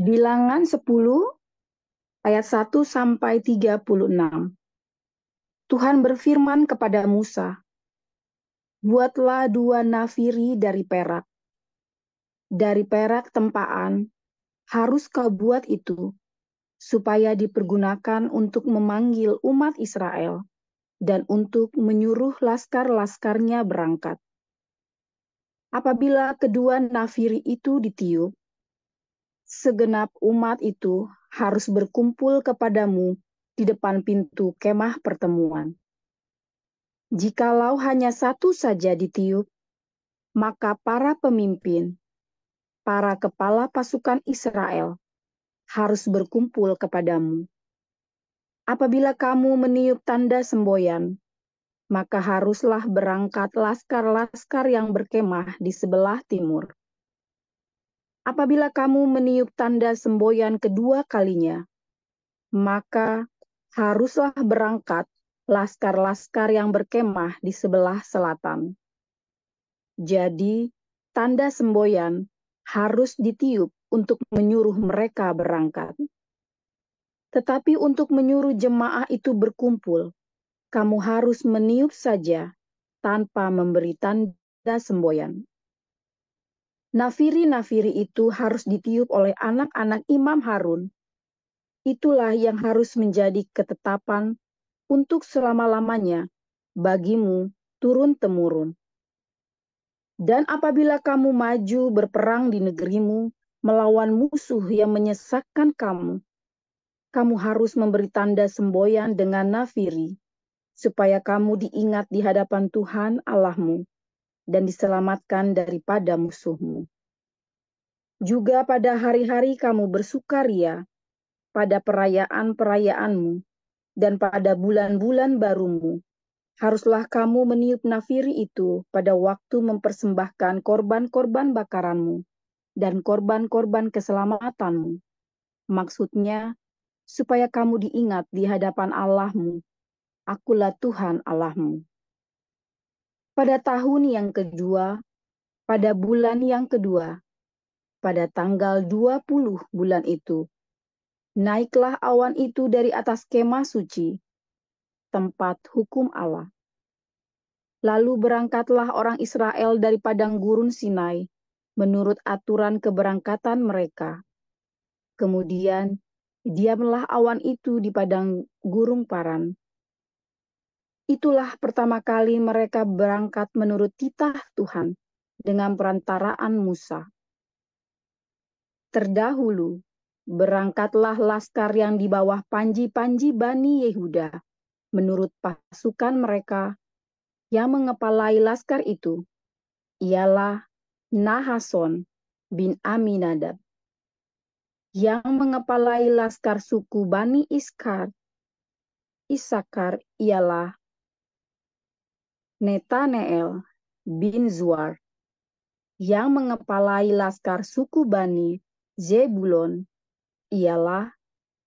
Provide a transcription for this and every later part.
Bilangan 10 ayat 1 sampai 36. Tuhan berfirman kepada Musa, "Buatlah 2 nafiri dari perak tempaan, harus kau buat itu, supaya dipergunakan untuk memanggil umat Israel dan untuk menyuruh laskar-laskarnya berangkat. Apabila kedua nafiri itu ditiup, segenap umat itu harus berkumpul kepadamu di depan pintu kemah pertemuan. Jikalau hanya satu saja ditiup, maka para pemimpin, para kepala pasukan Israel harus berkumpul kepadamu. Apabila kamu meniup tanda semboyan, maka haruslah berangkat laskar-laskar yang berkemah di sebelah timur. Apabila kamu meniup tanda semboyan kedua kalinya, maka haruslah berangkat laskar-laskar yang berkemah di sebelah selatan. Jadi, tanda semboyan harus ditiup untuk menyuruh mereka berangkat. Tetapi untuk menyuruh jemaah itu berkumpul, kamu harus meniup saja tanpa memberi tanda semboyan. Nafiri-nafiri itu harus ditiup oleh anak-anak Imam Harun. Itulah yang harus menjadi ketetapan untuk selama-lamanya bagimu turun-temurun. Dan apabila kamu maju berperang di negerimu melawan musuh yang menyesakkan kamu, kamu harus memberi tanda semboyan dengan nafiri, supaya kamu diingat di hadapan Tuhan Allahmu dan diselamatkan daripada musuhmu. Juga pada hari-hari kamu bersukaria, pada perayaan-perayaanmu, dan pada bulan-bulan barumu, haruslah kamu meniup nafiri itu pada waktu mempersembahkan korban-korban bakaranmu dan korban-korban keselamatanmu. Maksudnya, supaya kamu diingat di hadapan Allahmu. Akulah Tuhan Allahmu. Pada tahun yang kedua, pada bulan yang kedua, pada tanggal 20 bulan itu, naiklah awan itu dari atas kemah suci, tempat hukum Allah. Lalu berangkatlah orang Israel dari padang gurun Sinai, menurut aturan keberangkatan mereka. Kemudian, diamlah awan itu di padang gurun Paran. Itulah pertama kali mereka berangkat menurut titah Tuhan dengan perantaraan Musa. Terdahulu, berangkatlah laskar yang di bawah panji-panji Bani Yehuda, menurut pasukan mereka. Yang mengepalai laskar itu ialah Nahason bin Aminadab. Yang mengepalai laskar suku Bani Isakar ialah Netaneel bin Zuar. Yang mengepalai laskar suku Bani Zebulon ialah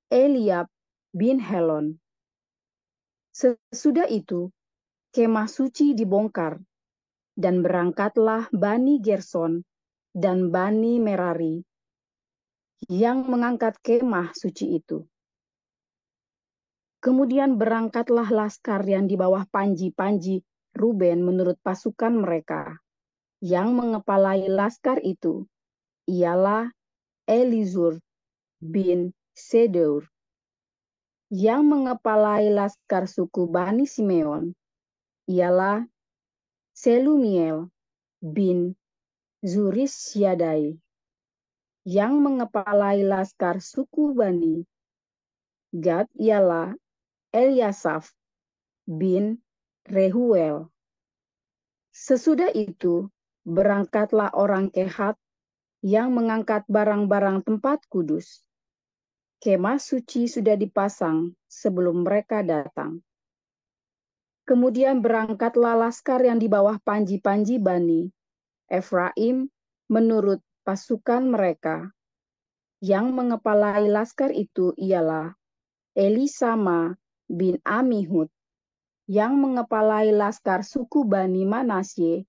Eliab bin Helon. Sesudah itu, kemah suci dibongkar, dan berangkatlah Bani Gerson dan Bani Merari yang mengangkat kemah suci itu. Kemudian berangkatlah laskar yang di bawah panji-panji Ruben menurut pasukan mereka. Yang mengepalai laskar itu ialah Elizur bin Sedeur. Yang mengepalai laskar suku Bani Simeon ialah Selumiel bin Zurissyadai. Yang mengepalai laskar suku Bani Gad ialah Eliasaf bin Rehuel. Sesudah itu, berangkatlah orang Kehat yang mengangkat barang-barang tempat kudus. Kemah suci sudah dipasang sebelum mereka datang. Kemudian berangkatlah laskar yang di bawah panji-panji Bani Efraim menurut pasukan mereka. Yang mengepalai laskar itu ialah Elisama bin Amihud. Yang mengepalai laskar suku Bani Manasye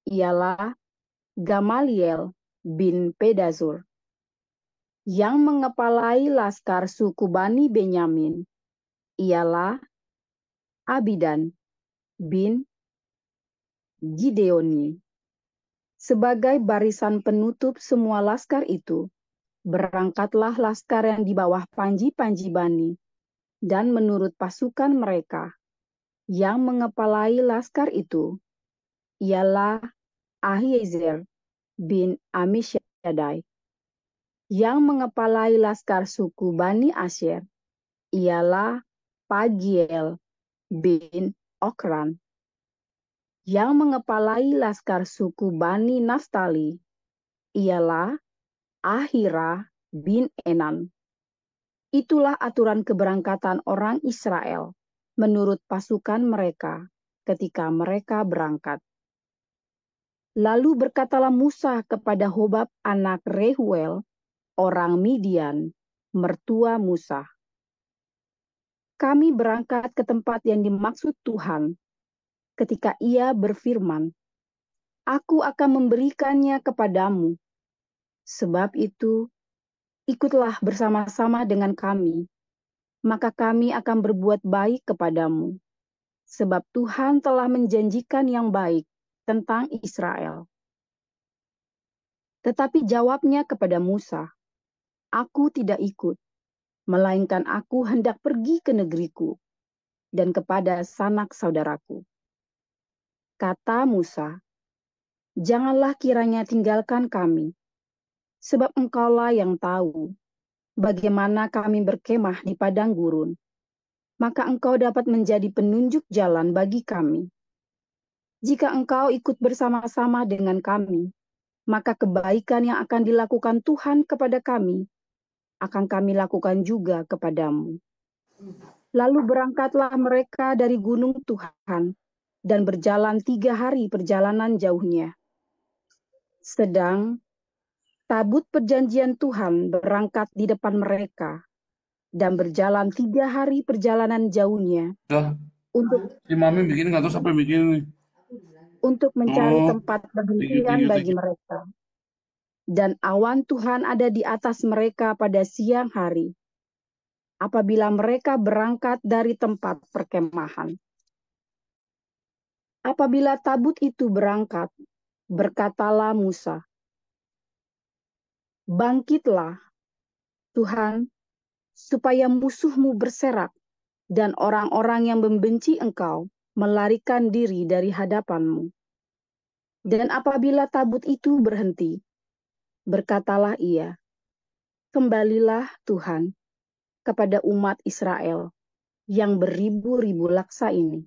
ialah Gamaliel bin Pedazur. Yang mengepalai laskar suku Bani Benyamin ialah Abidan bin Gideoni. Sebagai barisan penutup semua laskar itu, berangkatlah laskar yang di bawah panji-panji Bani, dan menurut pasukan mereka, yang mengepalai laskar itu ialah Ahiezer bin Amishadai. Yang mengepalai laskar suku Bani Asher ialah Pagiel bin Okran. Yang mengepalai laskar suku Bani Naftali ialah Ahira bin Enan. Itulah aturan keberangkatan orang Israel menurut pasukan mereka ketika mereka berangkat. Lalu berkatalah Musa kepada Hobab anak Rehuel, orang Midian, mertua Musa. Kami berangkat ke tempat yang dimaksud Tuhan, ketika ia berfirman, Aku akan memberikannya kepadamu. Sebab itu, ikutlah bersama-sama dengan kami, maka kami akan berbuat baik kepadamu. Sebab Tuhan telah menjanjikan yang baik tentang Israel. Tetapi jawabnya kepada Musa, Aku tidak ikut, melainkan aku hendak pergi ke negeriku dan kepada sanak saudaraku. Kata Musa, Janganlah kiranya tinggalkan kami, sebab engkaulah yang tahu bagaimana kami berkemah di padang gurun. Maka engkau dapat menjadi penunjuk jalan bagi kami. Jika engkau ikut bersama-sama dengan kami, maka kebaikan yang akan dilakukan Tuhan kepada kami, akan kami lakukan juga kepadamu. Lalu berangkatlah mereka dari gunung Tuhan, dan berjalan 3 hari perjalanan jauhnya. Sedang tabut perjanjian Tuhan berangkat di depan mereka, dan berjalan 3 hari perjalanan jauhnya Udah, si untuk Mami bikin nggak tahu sampai bikin nih. mencari Oh, tempat thank perhentian you, thank bagi you. mereka. Dan awan Tuhan ada di atas mereka pada siang hari, apabila mereka berangkat dari tempat perkemahan. Apabila tabut itu berangkat, berkatalah Musa, Bangkitlah, Tuhan, supaya musuhmu berserak, dan orang-orang yang membenci engkau melarikan diri dari hadapanmu. Dan apabila tabut itu berhenti, berkatalah ia, Kembalilah Tuhan kepada umat Israel yang beribu-ribu laksa ini.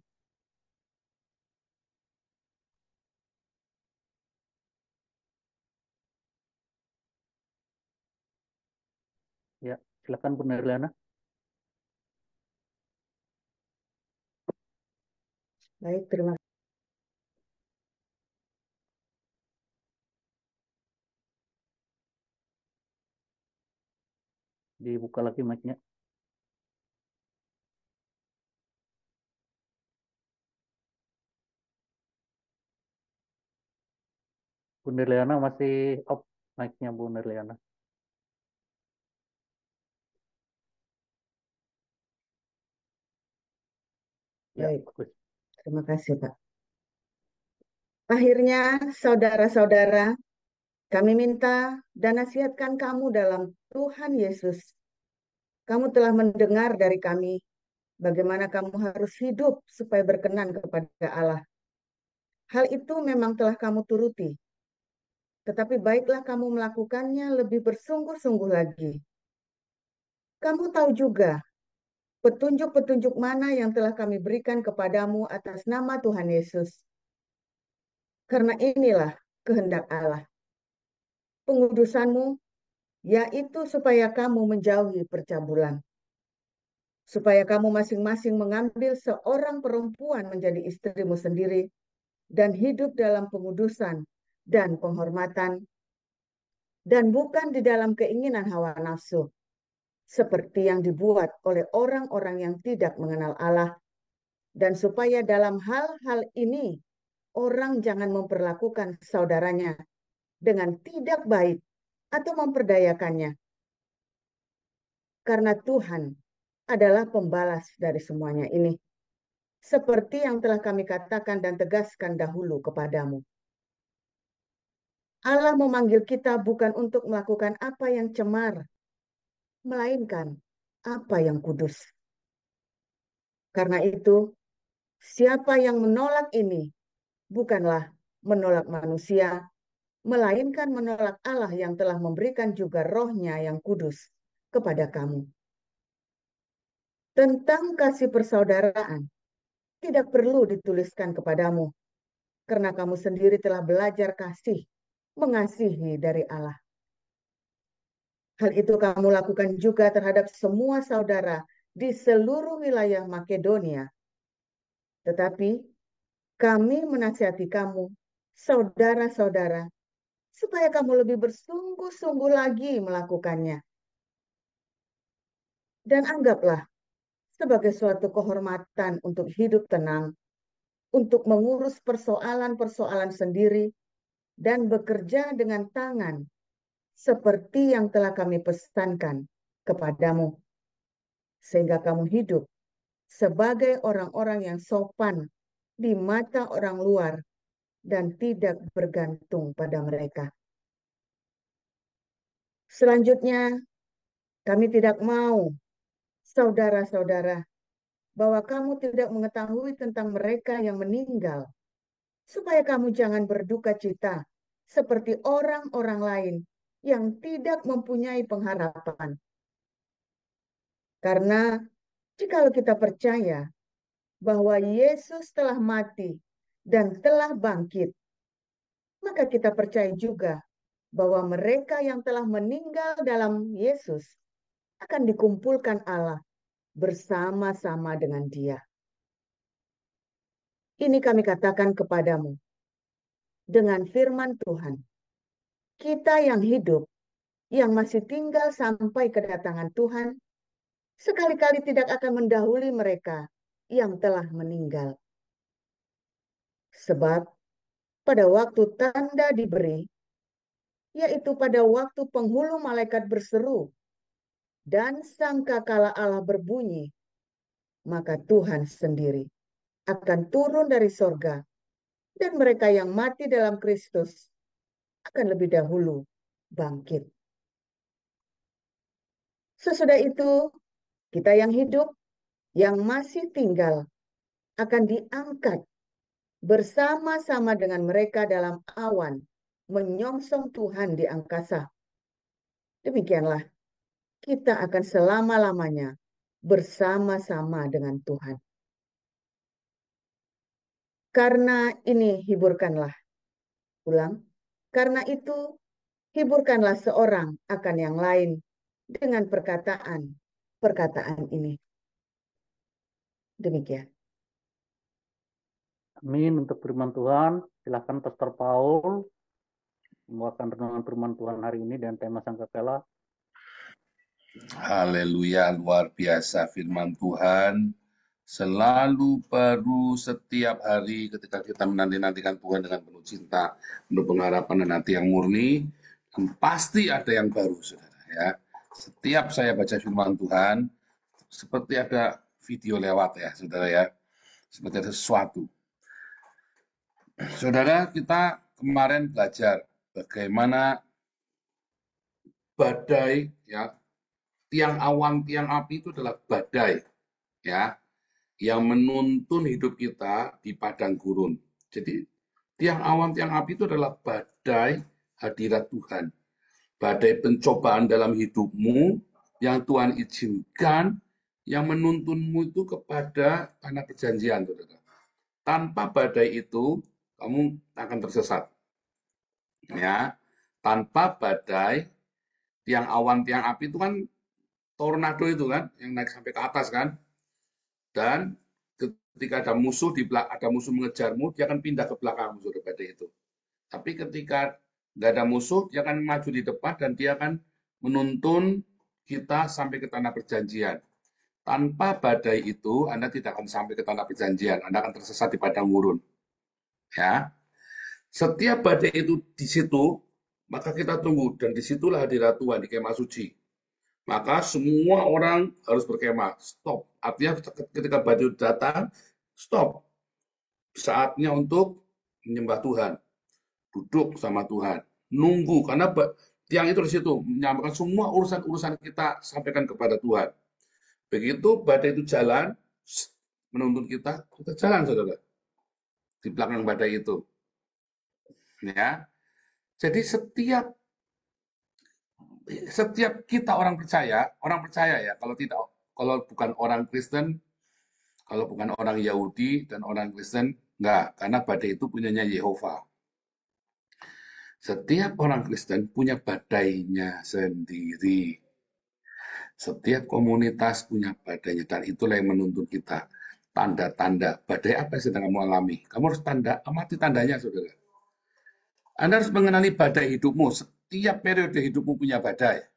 Ya, silakan Bu Nirliana. Baik, terima kasih. Dibuka lagi mic-nya. Bu Nirliana masih off mic-nya Bu Nirliana. Ya, Baik, bagus. terima kasih, Pak. Akhirnya, saudara-saudara, kami minta dan nasihatkan kamu dalam Tuhan Yesus. Kamu telah mendengar dari kami bagaimana kamu harus hidup supaya berkenan kepada Allah. Hal itu memang telah kamu turuti, tetapi baiklah kamu melakukannya lebih bersungguh-sungguh lagi. Kamu tahu juga petunjuk-petunjuk mana yang telah kami berikan kepadamu atas nama Tuhan Yesus. Karena inilah kehendak Allah, pengudusanmu, yaitu supaya kamu menjauhi percabulan. Supaya kamu masing-masing mengambil seorang perempuan menjadi istrimu sendiri dan hidup dalam pengudusan dan penghormatan, dan bukan di dalam keinginan hawa nafsu, seperti yang dibuat oleh orang-orang yang tidak mengenal Allah, dan supaya dalam hal-hal ini orang jangan memperlakukan saudaranya dengan tidak baik atau memperdayakannya, karena Tuhan adalah pembalas dari semuanya ini, seperti yang telah kami katakan dan tegaskan dahulu kepadamu. Allah memanggil kita bukan untuk melakukan apa yang cemar, melainkan apa yang kudus. Karena itu, siapa yang menolak ini bukanlah menolak manusia, melainkan menolak Allah yang telah memberikan juga roh-Nya yang kudus kepada kamu. Tentang kasih persaudaraan, tidak perlu dituliskan kepadamu, karena kamu sendiri telah belajar kasih, mengasihi dari Allah. Hal itu kamu lakukan juga terhadap semua saudara di seluruh wilayah Makedonia. Tetapi kami menasihati kamu, saudara-saudara, supaya kamu lebih bersungguh-sungguh lagi melakukannya. Dan anggaplah sebagai suatu kehormatan untuk hidup tenang, untuk mengurus persoalan-persoalan sendiri, dan bekerja dengan tangan, seperti yang telah kami pesankan kepadamu, sehingga kamu hidup sebagai orang-orang yang sopan di mata orang luar dan tidak bergantung pada mereka. Selanjutnya, kami tidak mau, saudara-saudara, bahwa kamu tidak mengetahui tentang mereka yang meninggal, supaya kamu jangan berduka cita seperti orang-orang lain yang tidak mempunyai pengharapan. Karena jikalau kita percaya bahwa Yesus telah mati dan telah bangkit, maka kita percaya juga bahwa mereka yang telah meninggal dalam Yesus akan dikumpulkan Allah bersama-sama dengan Dia. Ini kami katakan kepadamu dengan firman Tuhan. Kita yang hidup, yang masih tinggal sampai kedatangan Tuhan, sekali-kali tidak akan mendahului mereka yang telah meninggal. Sebab pada waktu tanda diberi, yaitu pada waktu penghulu malaikat berseru dan sangkakala Allah berbunyi, maka Tuhan sendiri akan turun dari sorga, dan mereka yang mati dalam Kristus akan lebih dahulu bangkit. Sesudah itu, kita yang hidup, yang masih tinggal, akan diangkat bersama-sama dengan mereka dalam awan, menyongsong Tuhan di angkasa. Demikianlah, kita akan selama-lamanya bersama-sama dengan Tuhan. Karena ini hiburkanlah. Ulang. Karena itu hiburkanlah seorang akan yang lain dengan perkataan ini. Demikian. Amin untuk firman Tuhan. Silakan Pastor Paul membawakan renungan firman Tuhan hari ini dan tema Sangkakala. Haleluya, luar biasa firman Tuhan. Selalu baru setiap hari ketika kita menanti-nantikan Tuhan dengan penuh cinta, penuh pengharapan dan hati yang murni, dan pasti ada yang baru, saudara. Ya, setiap saya baca firman Tuhan, seperti ada video lewat ya, saudara ya, seperti ada sesuatu. Saudara, kita kemarin belajar bagaimana badai, ya, tiang awan, tiang api itu adalah badai, ya, yang menuntun hidup kita di padang gurun. Jadi tiang awan, tiang api itu adalah badai hadirat Tuhan. Badai pencobaan dalam hidupmu yang Tuhan izinkan, yang menuntunmu itu kepada tanah perjanjian, saudara. Tanpa badai itu, kamu akan tersesat. Ya, tanpa badai, tiang awan, tiang api itu kan tornado itu kan, yang naik sampai ke atas kan. Dan ketika ada musuh mengejarmu, dia akan pindah ke belakang musuh badai itu. Tapi ketika nggak ada musuh, dia akan maju di depan dan dia akan menuntun kita sampai ke tanah perjanjian. Tanpa badai itu, Anda tidak akan sampai ke tanah perjanjian. Anda akan tersesat di padang gurun. Ya, setiap badai itu di situ, maka kita tunggu dan disitulah hadirat Tuhan di kemah suci. Maka semua orang harus berkemah. Stop. Artinya ketika badai datang, stop. Saatnya untuk menyembah Tuhan. Duduk sama Tuhan. Nunggu. Karena tiang itu di situ. Menyampaikan semua urusan-urusan kita sampaikan kepada Tuhan. Begitu badai itu jalan, menuntun kita jalan, saudara. Di belakang badai itu. Ya. Jadi setiap kita orang percaya ya, kalau bukan orang Kristen, kalau bukan orang Yahudi dan orang Kristen, enggak, karena badai itu punyanya Yehova. Setiap orang Kristen punya badainya sendiri. Setiap komunitas punya badainya, dan itulah yang menuntun kita. Tanda-tanda badai apa yang sedang kamu alami. Kamu harus amati tandanya, saudara. Anda harus mengenali badai hidupmu. Setiap periode hidupmu punya badai.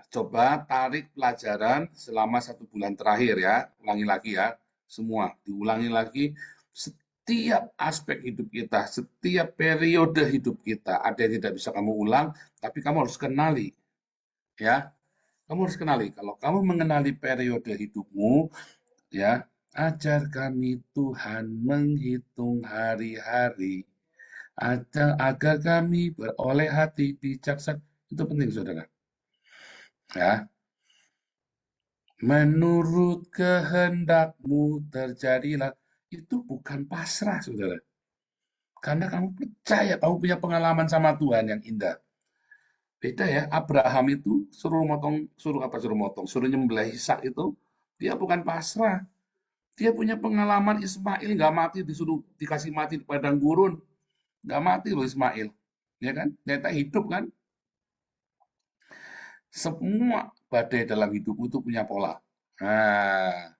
Coba tarik pelajaran selama 1 bulan terakhir ya. Ulangi lagi ya. Semua diulangi lagi. Setiap aspek hidup kita, setiap periode hidup kita, ada yang tidak bisa kamu ulang, tapi kamu harus kenali. Ya, kamu harus kenali. Kalau kamu mengenali periode hidupmu, ya, ajar kami Tuhan menghitung hari-hari, agar kami beroleh hati bijaksana. Itu penting, saudara. Ya, menurut kehendakmu terjadilah. Itu bukan pasrah, saudara. Karena kamu percaya, kamu punya pengalaman sama Tuhan yang indah. Beda ya, Abraham itu suruh nyembelih Ishak itu, dia bukan pasrah. Dia punya pengalaman Ismail nggak mati, dikasih mati di padang gurun. Nggak mati loh Ismail. Ya kan? Ternyata hidup kan? Semua badai dalam hidup itu punya pola. Nah,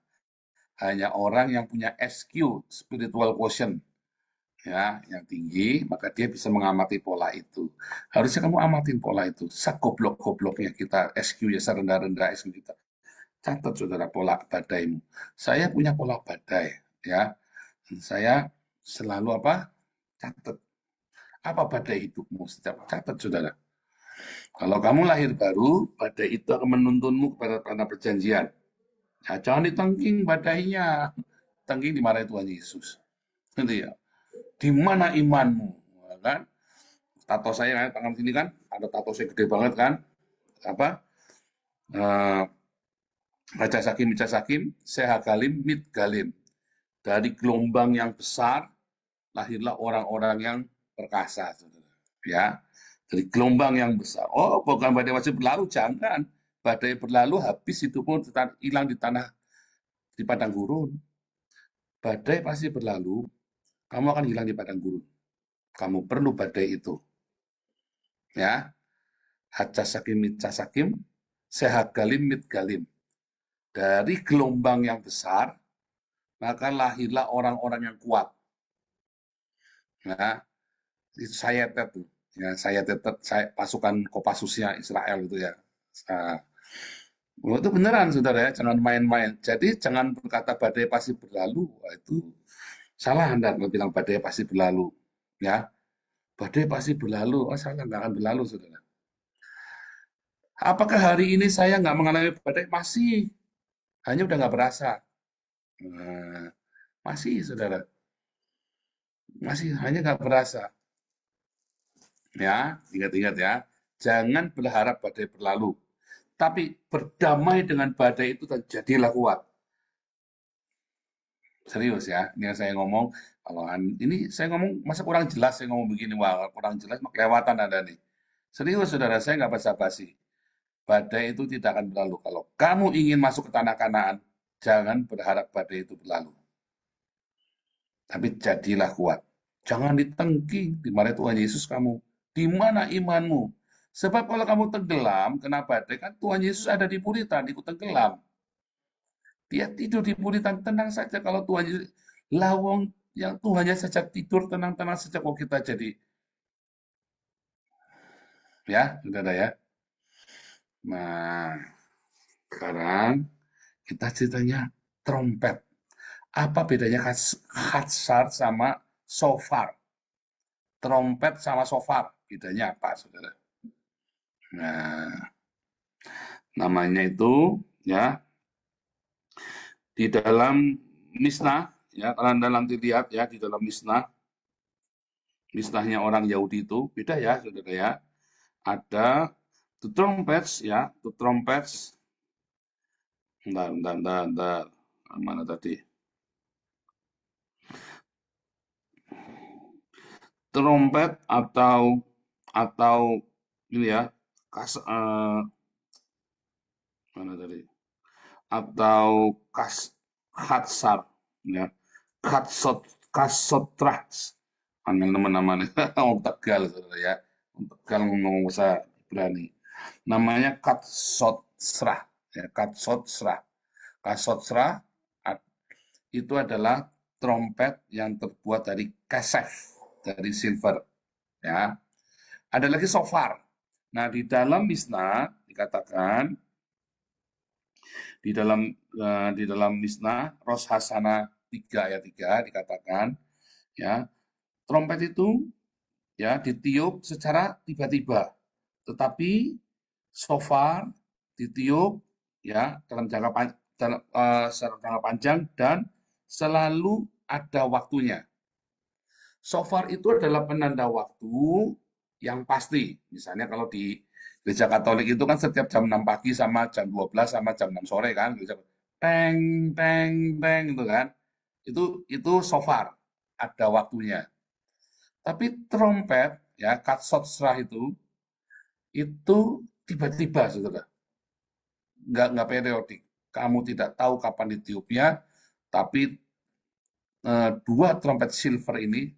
hanya orang yang punya SQ, spiritual quotient, ya, yang tinggi, maka dia bisa mengamati pola itu. Harusnya kamu amatin pola itu. Segoblok-gobloknya kita, SQ-nya serendah-rendah SQ kita. Catat, saudara, pola badaimu. Saya punya pola badai, ya. Saya selalu apa? Catat. Apa badai hidupmu? Catat, saudara. Kalau kamu lahir baru, badai itu akan menuntunmu kepada tanah perjanjian. Ya, jangan ditengking badainya. Tengking dimarahi Tuhan Yesus. Gitu ya. Di mana imanmu? Ya kan? Tato saya kan, tangan sini kan, ada tato saya gede banget kan. Apa? Raja Sakim, Sehagalim, Midgalim. Dari gelombang yang besar, lahirlah orang-orang yang perkasa. Saudara. Ya, dari gelombang yang besar. Oh, bukan badai wajib berlalu, jangan. Badai berlalu, habis itu pun hilang di tanah, di padang gurun. Badai pasti berlalu, kamu akan hilang di padang gurun. Kamu perlu badai itu. Ya, Hacasakim, Mitcasakim, Sehagalim, Midgalim. Dari gelombang yang besar, maka lahirlah orang-orang yang kuat. Nah, itu saya tuh. Ya, saya pasukan Kopassusnya Israel itu ya. Itu beneran, saudara ya, jangan main-main. Jadi jangan berkata badai pasti berlalu. Wah, itu salah Anda kalau bilang badai pasti berlalu. Ya, badai pasti berlalu. Oh, salah, nggak akan berlalu, saudara. Apakah hari ini saya nggak mengalami badai? Masih. Hanya udah nggak berasa. Nah, masih, saudara. Masih, hanya nggak berasa. Ya, ingat-ingat ya. Jangan berharap badai berlalu. Tapi berdamai dengan badai itu dan jadilah kuat. Serius ya, ini yang saya ngomong. Kalau ini saya ngomong, masa kurang jelas saya ngomong begini? Wah, kurang jelas, kelewatan Anda nih. Serius, saudara, saya nggak basa-basi. Badai itu tidak akan berlalu. Kalau kamu ingin masuk ke tanah Kanaan, jangan berharap badai itu berlalu. Tapi jadilah kuat. Jangan ditengking, dimarahi Tuhan Yesus kamu. Di mana imanmu? Sebab kalau kamu tenggelam, kena badai, kan Tuhan Yesus ada di Puritan, ikut tenggelam. Dia tidur di Puritan, tenang saja kalau Tuhan Yesus. Lawong yang Tuhannya saja tidur, tenang-tenang saja kok kita jadi. Ya, saudara ya. Nah, sekarang kita ceritanya trompet. Apa bedanya khatsar sama shofar? Trompet sama shofar, bedanya apa, saudara? Nah, Namanya itu ya di dalam Misnah ya, kalau Anda nanti lihat ya di dalam Misnahnya orang Yahudi itu beda ya, Saudara ya. Ada the trumpets ya, the trumpets. Bentar. Mana tadi? Trompet atau ini ya, mana tadi? Atau khatsar ya, kasotras. Angel teman-teman, orang Tegal Saudara ya. Orang Tegal ngomong bahasa Ibrani. Namanya katsotsrah ya, katsotsrah. Katsotsrah itu adalah trompet yang terbuat dari kasef, dari silver ya. Ada lagi shofar. Nah, di dalam Misnah dikatakan di dalam Misnah Ros Hasanah 3 ayat 3 dikatakan ya, trompet itu ya ditiup secara tiba-tiba. Tetapi shofar ditiup ya secara jangka panjang dan selalu ada waktunya. Shofar itu adalah penanda waktu yang pasti. Misalnya kalau di Gereja Katolik itu kan setiap jam 6 pagi sama jam 12 sama jam 6 sore kan. Teng, teng, teng itu kan. Itu shofar, ada waktunya. Tapi trompet, ya katsotsrah itu tiba-tiba, Saudara. Nggak periodik. Kamu tidak tahu kapan ditiupnya, tapi dua trompet silver ini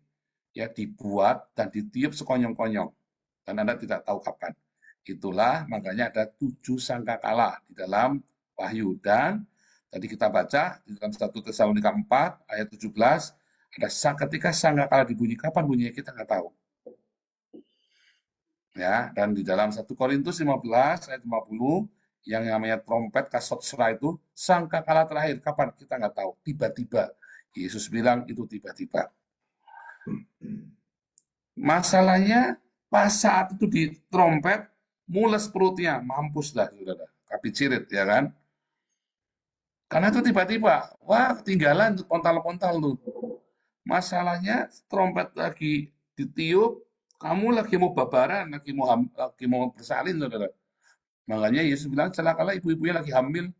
ya dibuat dan ditiup sekonyong-konyong dan Anda tidak tahu kapan. Itulah makanya ada 7 sangkakala di dalam Wahyu, dan tadi kita baca di dalam 1 Tesalonika 4 ayat 17 ada ketika sangkakala dibunyi, kapan bunyinya kita nggak tahu. Ya, dan di dalam 1 Korintus 15 ayat 50 yang namanya trompet kasotera itu sangkakala terakhir kapan kita nggak tahu, tiba-tiba. Yesus bilang itu tiba-tiba. Masalahnya pas saat itu di trompet, mules perutnya, mampus dah, Saudara. Kapicirit, ya kan? Karena itu tiba-tiba, wah ketinggalan pontal-pontal tuh. Masalahnya trompet lagi ditiup, kamu lagi mau babaran, lagi mau bersalin, Saudara. Makanya Yesus bilang celakalah ibu-ibunya lagi hamil,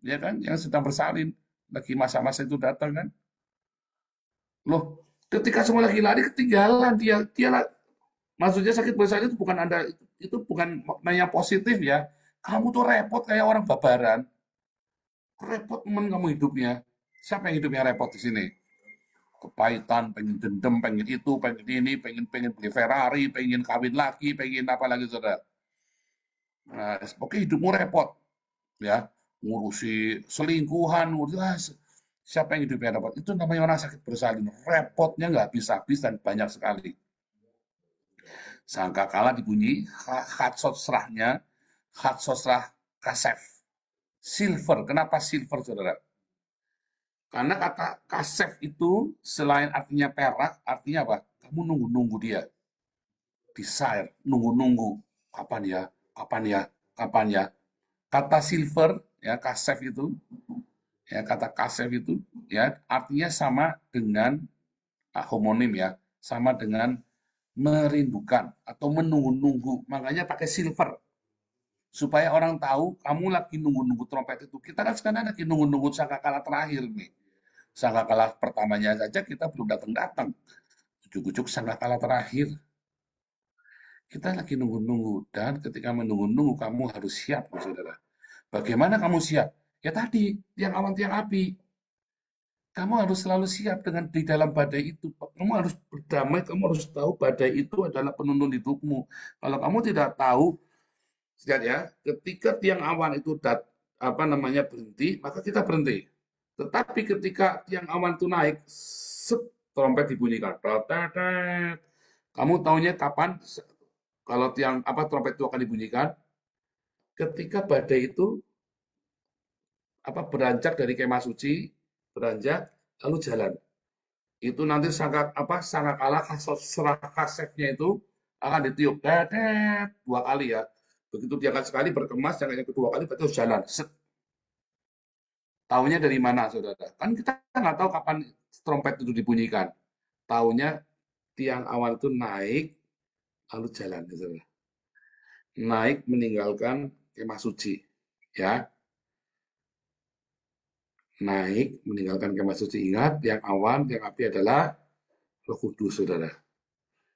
ya kan? Yang sedang bersalin, lagi masa-masa itu datang kan? Loh, ketika semua lagi lari ketinggalan dia maksudnya sakit bersalin itu bukan maknanya positif ya. Kamu tuh repot kayak orang babaran. Repot temen kamu hidupnya. Siapa yang hidupnya repot di sini? Kepahitan, pengen dendam, pengen itu, pengen ini, pengen beli Ferrari, pengen kawin lagi, pengen apa lagi, Saudara. Nah, pokoknya hidupmu repot ya. Ngurusi selingkuhan, siapa yang hidupnya repot? Itu namanya orang sakit bersalin. Repotnya nggak habis-habis dan banyak sekali. Sangkakala dibunyi, khatsosrahnya, khatsosrah kasef. Silver, kenapa silver, Saudara? Karena kata kasef itu selain artinya perak, artinya apa? Kamu nunggu-nunggu dia. Desire, nunggu-nunggu. Kapan ya? Kapan ya? Kapan ya? Kata silver, ya kasef itu, ya kata kasef itu, ya artinya sama dengan homonim ya, sama dengan merindukan atau menunggu-nunggu. Makanya pakai silver. Supaya orang tahu kamu lagi nunggu-nunggu trompet itu. Kita kan sekarang lagi nunggu-nunggu sangkakala terakhir nih. Sangkakala pertamanya saja kita belum datang-datang. Ujuk-ujuk sangkakala terakhir. Kita lagi nunggu-nunggu. Dan ketika menunggu-nunggu kamu harus siap, Saudara. Bagaimana kamu siap? Ya tadi, tiang awan, tiang api. Kamu harus selalu siap dengan di dalam badai itu. Kamu harus berdamai, kamu harus tahu badai itu adalah penuntun hidupmu. Kalau kamu tidak tahu, lihat ya, ketika tiang awan itu berhenti, maka kita berhenti. Tetapi ketika tiang awan itu naik, trompet dibunyikan. Kamu tahunya kapan? Kalau trompet itu akan dibunyikan, ketika badai itu beranjak dari kemah suci, beranjak lalu jalan. Itu nanti sangkakala serah kasefnya itu akan ditiup 2 kali ya. Begitu diangkat sekali berkemas, yang kedua kali berarti harus jalan. Set. Taunya dari mana, saudara? Kan kita nggak tahu kapan trompet itu dibunyikan. Taunya tiang awan itu naik, lalu jalan. Saudara. Naik meninggalkan kemah suci. Ya, naik meninggalkan kemah suci. Ingat, tiang awan, tiang api adalah Roh Kudus, saudara.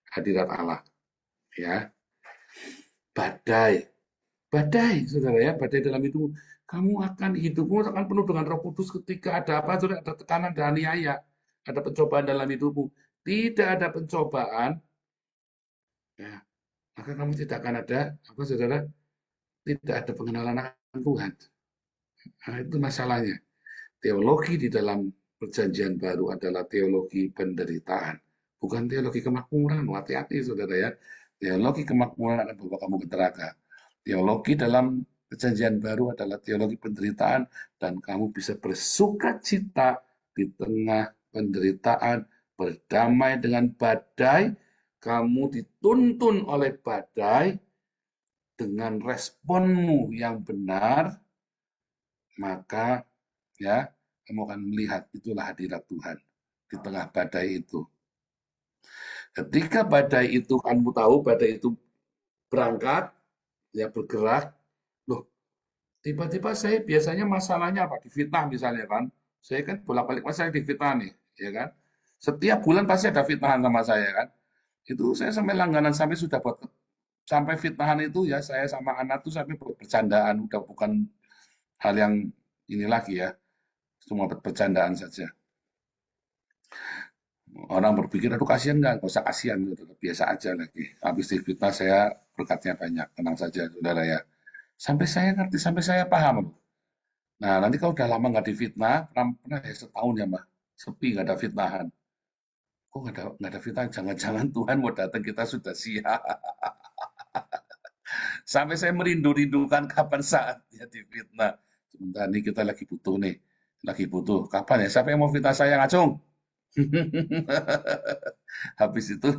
Hadirat Allah. Ya, badai. Badai, saudara ya, badai dalam itu kamu hidupmu akan penuh dengan Roh Kudus ketika ada apa, saudara, ada tekanan dan aniaya, ada pencobaan dalam hidupmu. Tidak ada pencobaan, ya, maka kamu tidak akan ada apa, saudara, tidak ada pengenalan akan Tuhan. Nah, itu masalahnya. Teologi di dalam Perjanjian Baru adalah teologi penderitaan, bukan teologi kemakmuran. Hati-hati, saudara ya. Teologi kemakmuran akan membawa kamu ke neraka. Teologi dalam Perjanjian Baru adalah teologi penderitaan, dan kamu bisa bersuka cita di tengah penderitaan, berdamai dengan badai. Kamu dituntun oleh badai dengan responmu yang benar, maka ya kamu akan melihat itulah hadirat Tuhan di tengah badai itu. Ketika badai itu, kamu tahu badai itu berangkat, ya bergerak, loh, tiba-tiba saya biasanya masalahnya apa? Difitnah misalnya kan. Saya kan bolak-balik masalah difitnah nih, ya kan. Setiap bulan pasti ada fitnahan sama saya kan. Itu saya sampai langganan, sampai sudah buat, sampai fitnahan itu ya saya sama anak tuh sampai buat bercandaan, udah bukan hal yang ini lagi ya. Cuma bercandaan saja. Orang berpikir, aduh kasihan nggak usah kasihan, gitu. Biasa aja lagi. Habis difitnah saya berkatnya banyak, tenang saja saudara ya. Sampai saya ngerti, sampai saya paham. Nah nanti kalau udah lama nggak difitnah, pernah ya setahun ya mbak, sepi nggak ada fitnahan. Kok nggak ada fitnah? Jangan-jangan Tuhan mau datang, kita sudah siap. Sampai saya merindu-rindukan kapan saatnya difitnah. Sebentar nih kita lagi butuh nih, lagi butuh. Kapan ya? Siapa yang mau fitnah saya, ngacung? Habis itu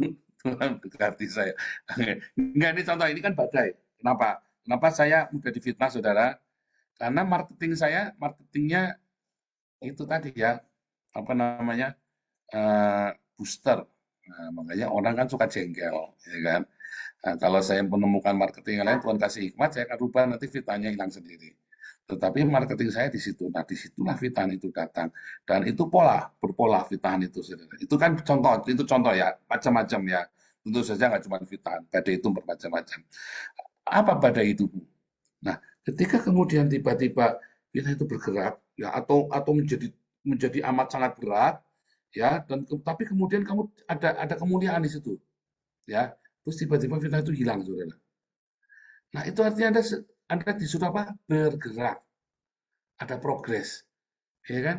Tuhan berkati saya. Enggak, ini contoh, ini kan badai. Kenapa? Kenapa saya mudah difitnah, saudara? Karena marketingnya itu tadi ya, apa namanya, booster. Nah, makanya orang kan suka jengkel, ya kan? Nah, kalau saya menemukan marketing yang lain, Tuhan kasih hikmat, saya akan rubah, nanti fitnahnya hilang sendiri. Tetapi marketing saya di situ. Nah, disitulah fitnah itu datang. Dan itu berpola fitnah itu, saudara. Itu kan contoh ya, macam-macam ya. Tentu saja nggak cuma fitnah, badai itu bermacam-macam. Apa badai itu, Bu? Nah, ketika kemudian tiba-tiba fitnah itu bergerak, ya, atau menjadi amat sangat berat, ya, dan tapi kemudian kamu ada kemuliaan di situ, ya. Terus tiba-tiba fitnah itu hilang, saudara. Nah, itu artinya Anda disuruh apa? Bergerak. Ada progres. Ya kan?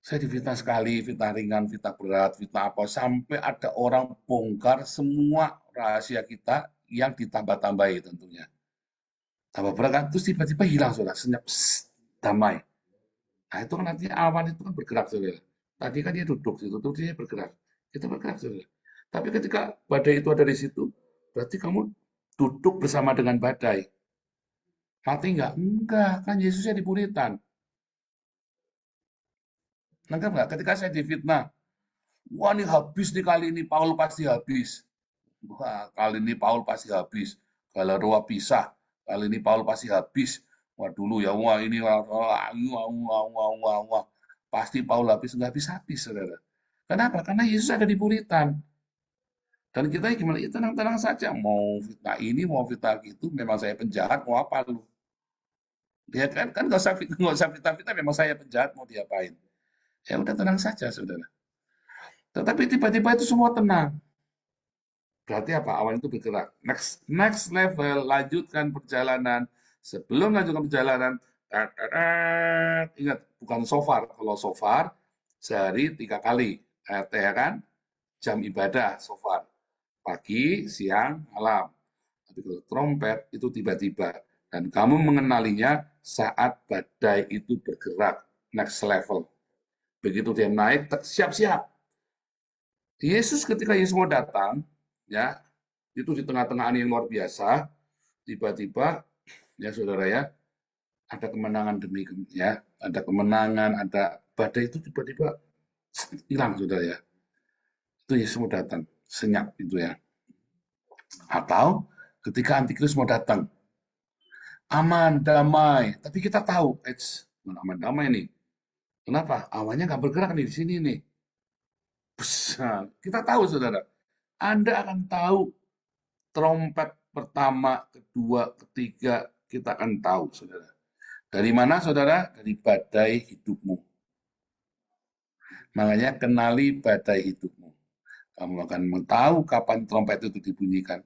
Saya difitnah sekali, fitnah ringan, fitnah berat, fitnah apa, sampai ada orang bongkar semua rahasia kita yang ditambah-tambahi tentunya. Tambah berat kan, terus tiba-tiba hilang, saudara, senyap, damai. Nah, itu kan artinya awan itu kan bergerak, saudara. Tadi kan dia duduk situ, terus dia bergerak. Kita bergerak, saudara. Tapi ketika badai itu ada di situ, berarti kamu duduk bersama dengan badai. Mati enggak? Enggak, kan Yesusnya di Puritan. Nangkap nggak? Ketika saya difitnah, wah ini habis nih kali ini, Paul pasti habis. Wah, kali ini Paul pasti habis. Galaroa pisah, kali ini Paul pasti habis. Wah dulu ya, wah ini, wah, pasti Paul habis, nggak habis-habis, saudara. Kenapa? Karena Yesus ada di Puritan. Dan kita gimana? Ya tenang-tenang saja. Mau fitnah ini, mau fitnah gitu, memang saya penjahat, mau apa lu? Ya kan nggak usah fitnah, memang saya penjahat, mau diapain? Ya udah tenang saja, saudara. Tetapi tiba-tiba itu semua tenang. Berarti apa? Awan itu bergerak. Next level, lanjutkan perjalanan. Sebelum lanjutkan perjalanan, ingat, bukan shofar. Kalau shofar, sehari 3 kali. Ya kan? Jam ibadah shofar. Pagi, siang, malam. Tapi kalau trompet, itu tiba-tiba. Dan kamu mengenalinya saat badai itu bergerak. Next level. Begitu dia naik, siap-siap. Ketika Yesus mau datang, ya, itu di tengah-tengah angin yang luar biasa, tiba-tiba ya saudara ya, ada kemenangan demi ya, ada kemenangan, ada badai itu tiba-tiba hilang saudara ya. Itu Yesus mau datang, senyap itu ya. Atau ketika antikristus mau datang, aman, damai. Tapi kita tahu, aman, damai nih. Kenapa? Awannya nggak bergerak nih di sini nih. Besar. Kita tahu saudara, Anda akan tahu trompet pertama, kedua, ketiga, kita akan tahu saudara. Dari mana saudara? Dari badai hidupmu. Makanya kenali badai hidupmu. Kamu akan tahu kapan trompet itu dibunyikan.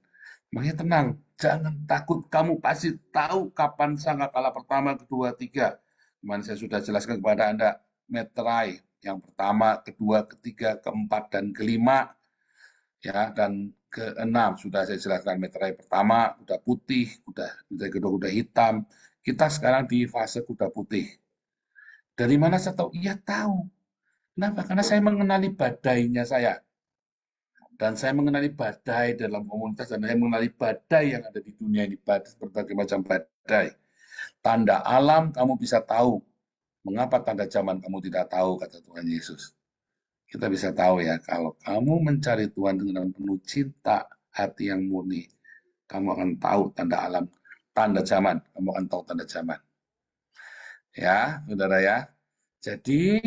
Makanya tenang, jangan takut. Kamu pasti tahu kapan sangkakala pertama, kedua, tiga. Kemarin saya sudah jelaskan kepada Anda meterai yang pertama, kedua, ketiga, keempat, dan kelima. Ya, dan keenam sudah saya jelaskan meterai pertama kuda putih, meterai kedua kuda hitam. Kita sekarang di fase kuda putih. Dari mana saya tahu? Iya tahu. Kenapa? Karena saya mengenali badainya saya. Dan saya mengenali badai dalam komunitas, dan saya mengenali badai yang ada di dunia ini, berbagai macam badai. Tanda alam kamu bisa tahu. Mengapa tanda zaman kamu tidak tahu, kata Tuhan Yesus. Kita bisa tahu ya, kalau kamu mencari Tuhan dengan penuh cinta, hati yang murni, kamu akan tahu tanda alam, tanda zaman. Kamu akan tahu tanda zaman. Ya, saudara ya. Jadi,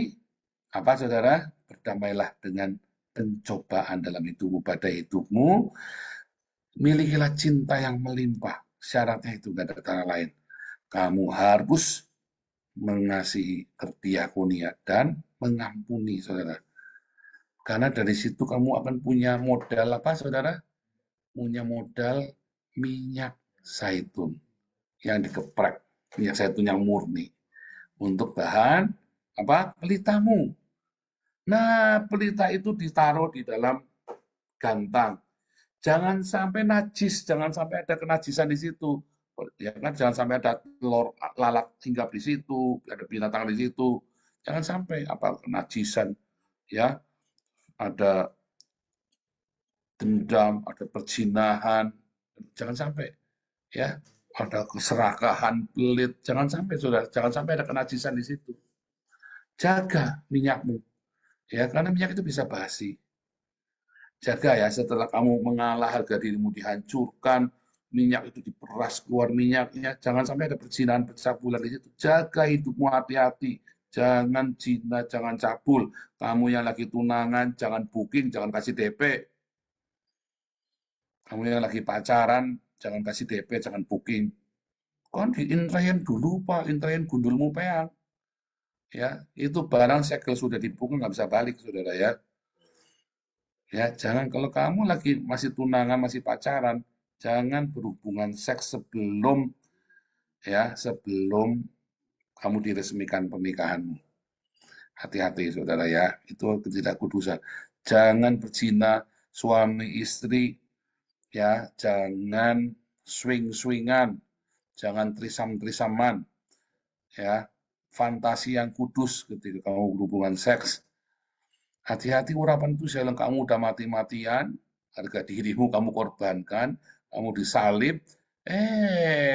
apa saudara? Berdamailah dengan pencobaan dalam hidupmu, badai hidupmu. Milikilah cinta yang melimpah. Syaratnya itu gak ada cara lain. Kamu harus mengasihi, berdiakonia, dan mengampuni, saudara. Karena dari situ kamu akan punya modal apa, saudara? Punya modal minyak zaitun yang dikeprek, minyak zaitun yang murni untuk bahan apa? Pelitamu. Nah, pelita itu ditaruh di dalam gantang. Jangan sampai najis, jangan sampai ada kenajisan di situ. Ya kan, jangan sampai ada telur lalat hinggap di situ, ada binatang di situ. Jangan sampai apa kenajisan, ya, ada dendam, ada perzinahan, jangan sampai, ya, ada keserakahan, pelit, jangan sampai saudara, jangan sampai ada kenajisan di situ. Jaga minyakmu, ya, karena minyak itu bisa basi. Jaga ya, setelah kamu mengalah, harga dirimu dihancurkan, minyak itu diperas keluar minyaknya, jangan sampai ada perzinahan, percabulan di situ. Jaga hidupmu, hati-hati, jangan zina, jangan cabul. Kamu yang lagi tunangan, jangan booking, jangan kasih DP. Kamu yang lagi pacaran, jangan kasih DP, jangan booking. Kon diintrain dulu Pak, intrain gundulmu peang. Ya, itu barang segel sudah dipukul nggak bisa balik, saudara ya. Ya, jangan kalau kamu lagi masih tunangan, masih pacaran, jangan berhubungan seks sebelum kamu diresmikan pernikahanmu. Hati-hati saudara ya, itu ketidakkudusan. Jangan berzina suami istri, ya, jangan swing-swingan, jangan trisam-trisaman, ya, fantasi yang kudus ketika kamu berhubungan seks. Hati-hati urapan itu jalan kamu udah mati-matian, harga dirimu kamu korbankan, kamu disalib,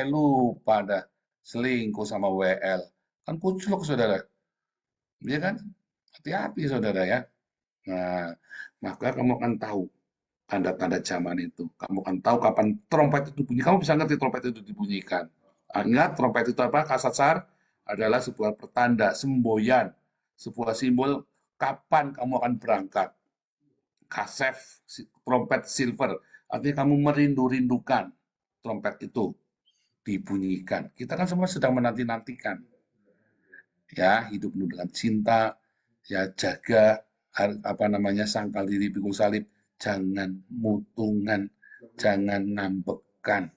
lupa dah selingkuh sama WL. Kan kucluk saudara. Ya kan? Hati-hati saudara ya. Nah, maka kamu akan tahu tanda-tanda zaman itu. Kamu akan tahu kapan trompet itu bunyi. Kamu bisa ngerti trompet itu dibunyikan. Ingat trompet itu apa? Kasatsar adalah sebuah pertanda, semboyan, sebuah simbol kapan kamu akan berangkat. Kasef, trompet silver, artinya kamu merindu-rindukan trompet itu dibunyikan. Kita kan semua sedang menanti-nantikan. Ya, hidupmu dengan cinta, ya jaga sangkal diri pikul salib, jangan mutungan, jangan ngambekan.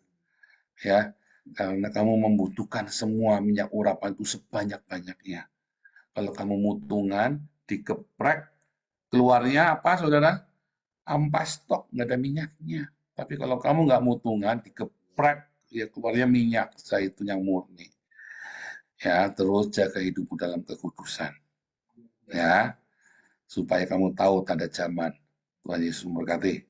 Ya, karena kamu membutuhkan semua minyak urapan itu sebanyak-banyaknya. Kalau kamu mutungan, dikeprek, keluarnya apa saudara? Ampas stok, nggak ada minyaknya. Tapi kalau kamu nggak mutungan, dikeprek, ya keluarnya minyak zaitun yang murni. Ya, terus jaga hidupmu dalam kekudusan. Ya, supaya kamu tahu tanda zaman. Tuhan Yesus memberkati.